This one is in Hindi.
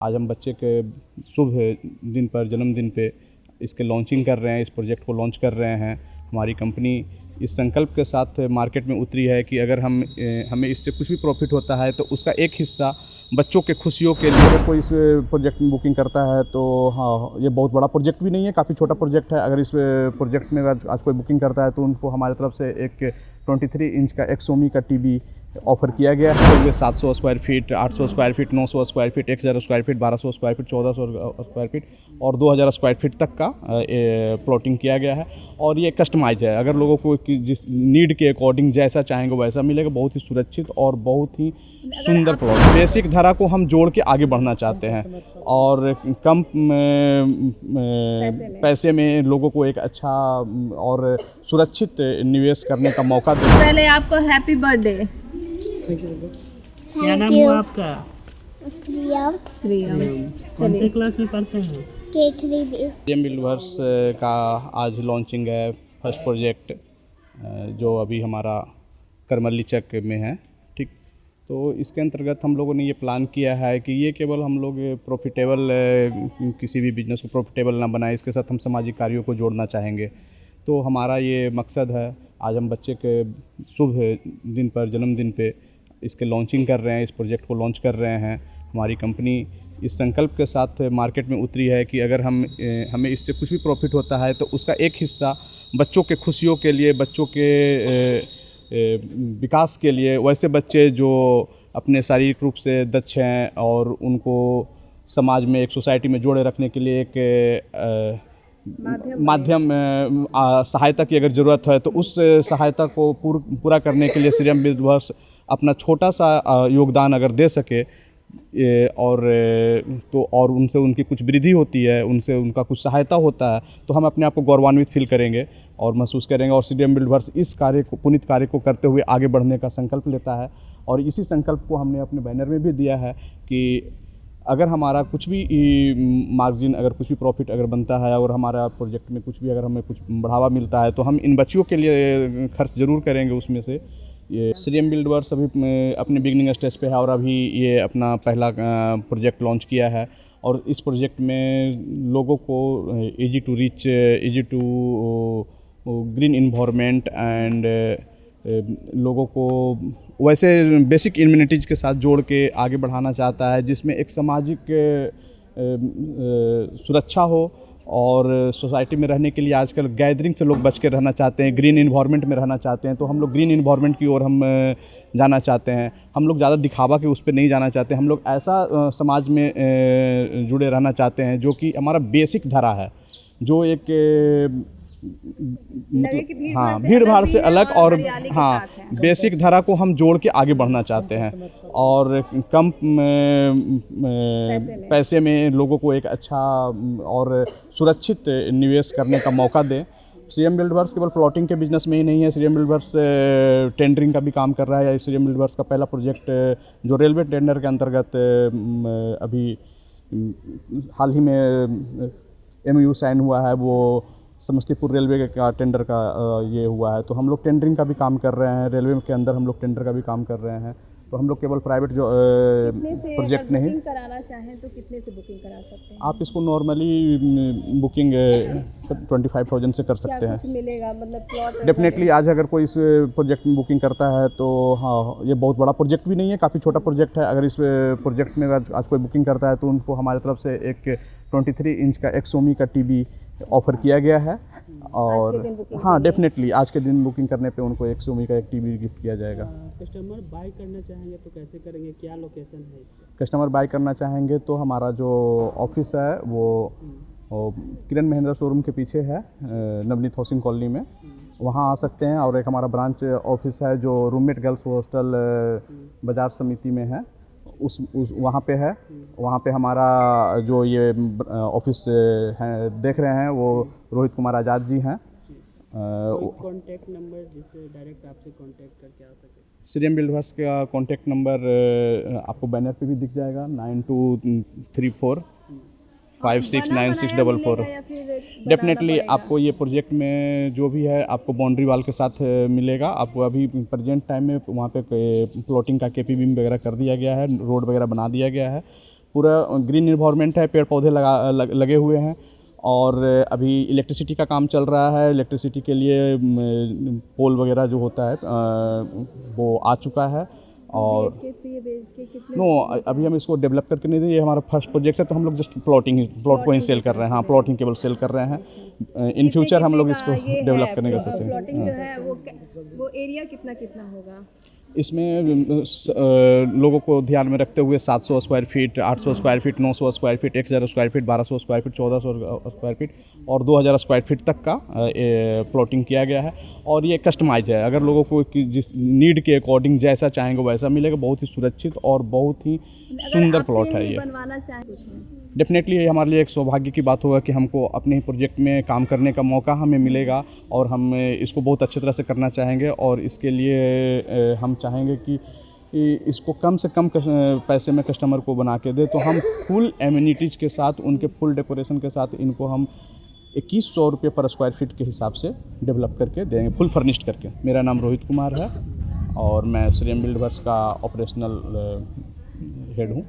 आज हम बच्चे के शुभ दिन पर, जन्मदिन पे इसके लॉन्चिंग कर रहे हैं, इस प्रोजेक्ट को लॉन्च कर रहे हैं। हमारी कंपनी इस संकल्प के साथ मार्केट में उतरी है कि अगर हमें इससे कुछ भी प्रॉफिट होता है तो उसका एक हिस्सा बच्चों के खुशियों के लिए। अगर कोई इस प्रोजेक्ट में बुकिंग करता है तो हाँ, ये बहुत बड़ा प्रोजेक्ट भी नहीं है, काफ़ी छोटा प्रोजेक्ट है। अगर इस प्रोजेक्ट में आज कोई बुकिंग करता है तो उनको हमारी तरफ से एक 23 इंच का एक्सोमी का टीवी ऑफ़र किया गया है। ये 700 square feet, 800 square feet, 900 square feet, 1000 square feet, 1200 square feet, 1400 square feet और 2000 स्क्वायर फीट तक का प्लॉटिंग किया गया है। और ये कस्टमाइज है, अगर लोगों को जिस नीड के अकॉर्डिंग जैसा चाहेंगे वैसा मिलेगा। बहुत ही सुरक्षित और बहुत ही सुंदर प्लॉट। बेसिक धारा को हम जोड़ के आगे बढ़ना चाहते हैं और कम पैसे में लोगों को एक अच्छा और सुरक्षित निवेश करने का मौका दें। पहले आपको हैप्पी बर्थडे। क्या नाम हुआ आपका? श्रियम। कौन से क्लास में पढ़ते हैं? K3 सीएम बिल्डवर्स का आज लॉन्चिंग है फर्स्ट प्रोजेक्ट, जो अभी हमारा करमली चक में है। ठीक, तो इसके अंतर्गत हम लोगों ने ये प्लान किया है कि ये केवल हम लोग प्रॉफिटेबल किसी भी बिजनेस को प्रॉफिटेबल ना बनाए, इसके साथ हम सामाजिक कार्यों को जोड़ना चाहेंगे। तो हमारा ये मकसद है, आज हम बच्चे के शुभ दिन पर, जन्मदिन पे इसके लॉन्चिंग कर रहे हैं, इस प्रोजेक्ट को लॉन्च कर रहे हैं। हमारी कंपनी इस संकल्प के साथ मार्केट में उतरी है कि अगर हमें इससे कुछ भी प्रॉफिट होता है तो उसका एक हिस्सा बच्चों के खुशियों के लिए, बच्चों के विकास के लिए, वैसे बच्चे जो अपने शारीरिक रूप से दक्ष हैं और उनको समाज में, एक सोसाइटी में जोड़े रखने के लिए एक माध्यम सहायता की अगर ज़रूरत है तो उस सहायता को पूरा करने के लिए सीएम बिल्डवर्स अपना छोटा सा योगदान अगर दे सके और उनसे उनकी कुछ वृद्धि होती है, उनसे उनका कुछ सहायता होता है तो हम अपने आप को गौरवान्वित फील करेंगे और महसूस करेंगे। और सीएम बिल्डवर्स इस कार्य को, पुनीत कार्य को करते हुए आगे बढ़ने का संकल्प लेता है। और इसी संकल्प को हमने अपने बैनर में भी दिया है कि अगर हमारा कुछ भी मार्जिन, अगर कुछ भी प्रॉफिट अगर बनता है और हमारा प्रोजेक्ट में कुछ भी अगर हमें कुछ बढ़ावा मिलता है तो हम इन बच्चियों के लिए खर्च ज़रूर करेंगे उसमें से। ये सीएम बिल्डवर्स अभी अपने बिगनिंग स्टेज पे है और अभी ये अपना पहला प्रोजेक्ट लॉन्च किया है। और इस प्रोजेक्ट में लोगों को easy to reach, easy to green environment and लोगों को वैसे बेसिक इम्यूनिटीज़ के साथ जोड़ के आगे बढ़ाना चाहता है, जिसमें एक सामाजिक सुरक्षा हो। और सोसाइटी में रहने के लिए आजकल गैदरिंग से लोग बच के रहना चाहते हैं, ग्रीन इन्वायरमेंट में रहना चाहते हैं। तो हम लोग ग्रीन इन्वायरमेंट की ओर हम जाना चाहते हैं। हम लोग ज़्यादा दिखावा के उस पर नहीं जाना चाहते। हम लोग ऐसा समाज में जुड़े रहना चाहते हैं जो कि हमारा बेसिक धारा है, जो एक हाँ, भीड़ भाड़ से अलग और हाँ, बेसिक धारा को हम जोड़ के आगे बढ़ना चाहते हैं और कम पैसे में लोगों को एक अच्छा और सुरक्षित निवेश करने का मौका दें। सीएम बिल्डवर्स केवल प्लॉटिंग के बिजनेस में ही नहीं है, सीएम बिल्डवर्स टेंडरिंग का भी काम कर रहा है। सीएम बिल्डवर्स का पहला प्रोजेक्ट जो रेलवे टेंडर के अंतर्गत अभी हाल ही में MOU साइन हुआ है, वो समस्तीपुर रेलवे का टेंडर का ये हुआ है। तो हम लोग टेंडरिंग का भी काम कर रहे हैं, रेलवे के अंदर हम लोग टेंडर का भी काम कर रहे हैं। तो हम लोग केवल प्राइवेट जो प्रोजेक्ट नहीं, बुकिंग कराना चाहें तो कितने से बुकिंग करा सकते हैं? आप इसको नॉर्मली बुकिंग 25,000 से कर सकते हैं। कुछ मिलेगा मतलब प्लॉट? डेफिनेटली आज अगर कोई इस प्रोजेक्ट में बुकिंग करता है तो हाँ, ये बहुत बड़ा प्रोजेक्ट भी नहीं है, काफ़ी छोटा प्रोजेक्ट है। अगर इस प्रोजेक्ट में आज कोई बुकिंग करता है तो उनको हमारी तरफ से एक 23 इंच का एक्सोमी का टीवी ऑफ़र किया गया है। और हाँ, डेफिनेटली आज के दिन बुकिंग करने पे उनको एक्सोमी का एक टीवी गिफ्ट किया जाएगा। कस्टमर बाय करना चाहेंगे तो कैसे करेंगे? क्या लोकेशन है इसका? कस्टमर बाय करना चाहेंगे तो हमारा जो ऑफिस है वो किरण महिंद्रा शोरूम के पीछे है, नवनीत हाउसिंग कॉलोनी में, वहाँ आ सकते हैं। और एक हमारा ब्रांच ऑफिस है जो रूममेट गर्ल्स हॉस्टल बाजार समिति में है, उस वहाँ पे है। वहाँ पे हमारा जो ये ऑफिस है देख रहे हैं वो रोहित कुमार आज़ाद जी हैं। कॉन्टैक्ट नंबर जिससे डायरेक्ट आपसे कॉन्टैक्ट करके आ सके? सीएम बिल्डवर्स का कॉन्टैक्ट नंबर आपको बैनर पे भी दिख जाएगा, 9234 569644। डेफिनेटली आपको ये प्रोजेक्ट में जो भी है आपको बाउंड्री वाल के साथ मिलेगा। आपको अभी प्रेजेंट टाइम में वहाँ पे प्लॉटिंग का KP बीम वगैरह कर दिया गया है, रोड वगैरह बना दिया गया है। पूरा ग्रीन इन्वायरमेंट है, पेड़ पौधे लगे हुए हैं। और अभी इलेक्ट्रिसिटी का काम चल रहा है। इलेक्ट्रिसिटी के लिए पोल वगैरह जो होता है वो आ चुका है। और नो, अभी हम इसको डेवलप करके नहीं दें, ये हमारा फर्स्ट प्रोजेक्ट है, तो हम लोग जस्ट प्लॉट को ही सेल कर रहे हैं। हाँ, प्लॉटिंग केवल सेल कर रहे हैं। इन फ्यूचर हम लोग इसको डेवलप करने का सोचें। प्लॉटिंग जो है वो एरिया कितना कितना होगा? इसमें लोगों को ध्यान में रखते हुए 700 square feet, 800 square feet, 900 square feet, 1000 square feet, 1200 square feet, 1400 square feet और 2000 स्क्वायर फीट तक का प्लॉटिंग किया गया है। और ये कस्टमाइज है, अगर लोगों को जिस नीड के अकॉर्डिंग जैसा चाहेंगे वैसा मिलेगा। बहुत ही सुरक्षित और बहुत ही सुंदर प्लॉट है ये। बनवाना चाहें कुछ में डेफिनेटली ये हमारे लिए एक सौभाग्य की बात होगा कि हमको अपने ही प्रोजेक्ट में काम करने का मौका हमें मिलेगा और हम इसको बहुत अच्छी तरह से करना चाहेंगे। और इसके लिए हम चाहेंगे कि इसको कम से कम पैसे में कस्टमर को बना के दे, तो हम फुल एमिनिटीज़ के साथ, उनके फुल डेकोरेशन के साथ इनको हम 2100 रुपये पर स्क्वायर फीट के हिसाब से डेवलप करके देंगे, फुल फर्निश्ड करके। मेरा नाम रोहित कुमार है और मैं श्रेयम बिल्डर्स का ऑपरेशनल हेड हूँ।